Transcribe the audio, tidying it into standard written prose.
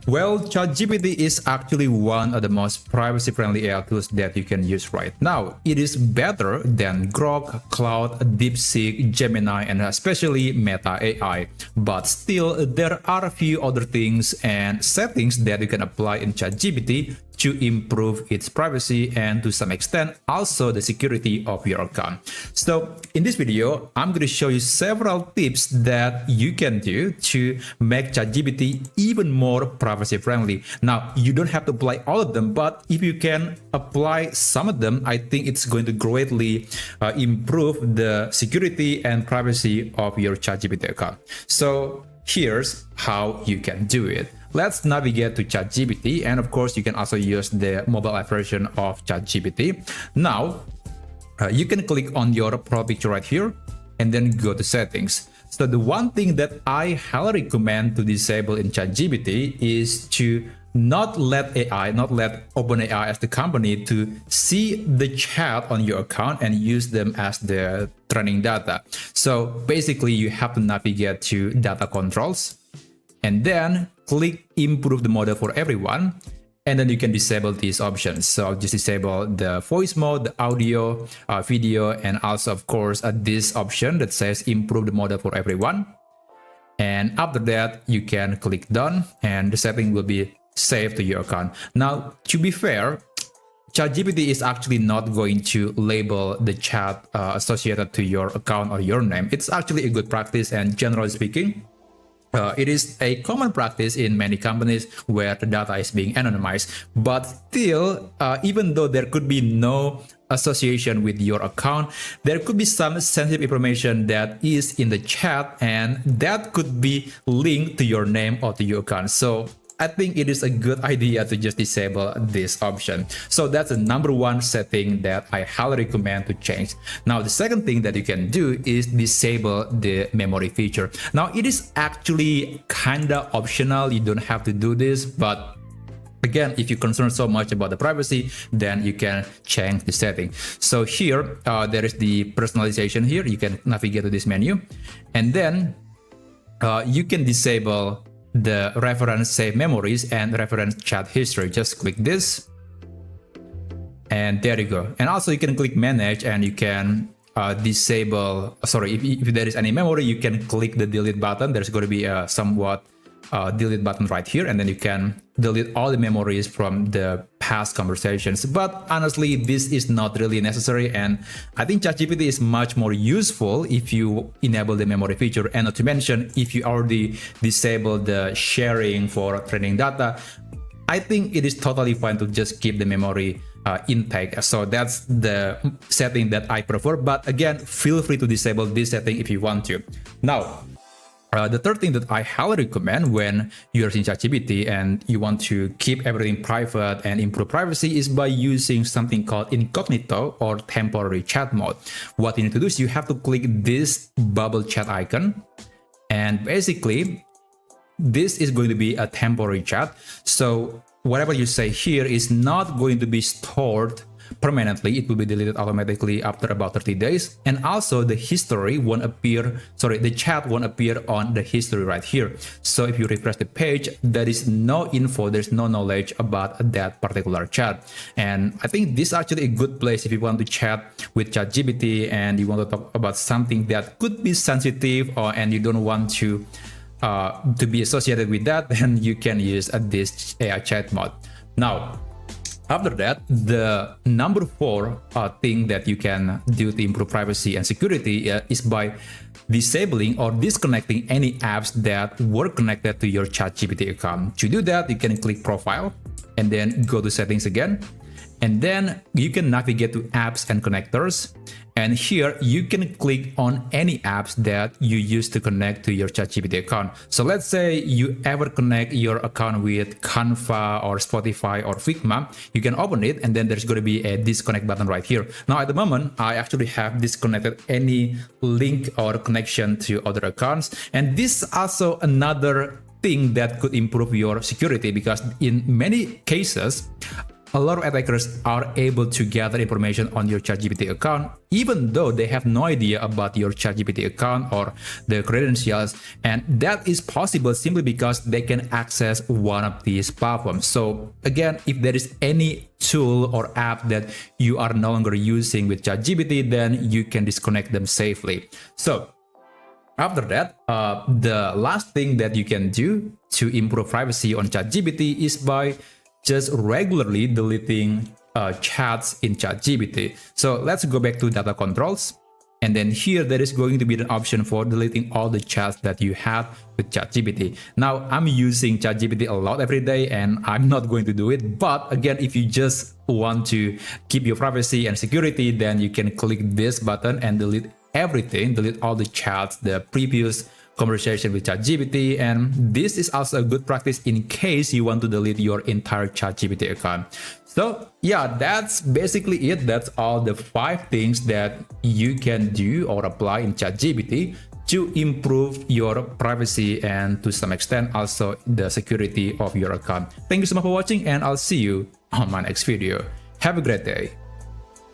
Well, ChatGPT is actually one of the most privacy-friendly AI tools that you can use right now. It is better than Grok, Cloud, DeepSeek, Gemini, and especially Meta AI. But still, there are a few other things and settings that you can apply in ChatGPT to improve its privacy and to some extent also the security of your account. So in this video, I'm going to show you several tips that you can do to make ChatGPT even more privacy friendly. Now, you don't have to apply all of them, but if you can apply some of them, I think it's going to greatly improve the security and privacy of your ChatGPT account. So here's how you can do it. Let's navigate to ChatGPT, and of course you can also use the mobile app version of ChatGPT. Now you can click on your profile picture right here and then go to settings. So the one thing that I highly recommend to disable in ChatGPT is to not let OpenAI as the company to see the chat on your account and use them as the training data. So basically you have to navigate to data controls and then click improve the model for everyone, and then you can disable these options. So I'll just disable the voice mode, the audio, video, and also of course this option that says improve the model for everyone. And after that you can click done and the setting will be saved to your account. Now to be fair, ChatGPT is actually not going to label the chat associated to your account or your name. It's actually a good practice, and generally speaking, it is a common practice in many companies where the data is being anonymized. But still, even though there could be no association with your account, there could be some sensitive information that is in the chat and that could be linked to your name or to your account. So I think it is a good idea to just disable this option. So that's the number one setting that I highly recommend to change. Now, the second thing that you can do is disable the memory feature. Now, it is actually kinda optional. You don't have to do this, but again, if you're concerned so much about the privacy, then you can change the setting. So here, there is the personalization here. You can navigate to this menu, and then you can disable the reference save memories and reference chat history. Just click this and there you go. And also you can click manage and you can disable, if there is any memory, you can click the delete button. There's going to be a somewhat delete button right here, and then you can delete all the memories from the past conversations. But honestly, this is not really necessary, and I think ChatGPT is much more useful if you enable the memory feature. And not to mention, if you already disabled the sharing for training data, I think it is totally fine to just keep the memory intake. So that's the setting that I prefer. But again, feel free to disable this setting if you want to. Now, the third thing that I highly recommend when you're using ChatGPT and you want to keep everything private and improve privacy is by using something called incognito or temporary chat mode. What you need to do is you have to click this bubble chat icon, and basically this is going to be a temporary chat. So whatever you say here is not going to be stored permanently. It will be deleted automatically after about 30 days. And also the history won't appear, the chat won't appear on the history right here. So if you refresh the page, there is no info, there's no knowledge about that particular chat. And I think this is actually a good place if you want to chat with ChatGPT and you want to talk about something that could be sensitive and you don't want to be associated with that, then you can use this AI chat mode. Now, after that, the number 4 thing that you can do to improve privacy and security is by disabling or disconnecting any apps that were connected to your ChatGPT account. To do that, you can click Profile and then go to Settings again. And then you can navigate to Apps and Connectors. And here you can click on any apps that you use to connect to your ChatGPT account. So let's say you ever connect your account with Canva or Spotify or Figma, you can open it and then there's going to be a disconnect button right here. Now at the moment, I actually have disconnected any link or connection to other accounts. And this is also another thing that could improve your security, because in many cases, a lot of attackers are able to gather information on your ChatGPT account, even though they have no idea about your ChatGPT account or the credentials. And that is possible simply because they can access one of these platforms. So again, if there is any tool or app that you are no longer using with ChatGPT, then you can disconnect them safely. So after that, the last thing that you can do to improve privacy on ChatGPT is by just regularly deleting chats in ChatGPT. So let's go back to data controls. And then here, there is going to be an option for deleting all the chats that you have with ChatGPT. Now, I'm using ChatGPT a lot every day, and I'm not going to do it. But again, if you just want to keep your privacy and security, then you can click this button and delete everything, delete all the chats, the previous conversation with ChatGPT. And this is also a good practice in case you want to delete your entire ChatGPT account. So yeah, that's basically it. That's all the 5 things that you can do or apply in ChatGPT to improve your privacy and to some extent also the security of your account. Thank you so much for watching, and I'll see you on my next video. Have a great day.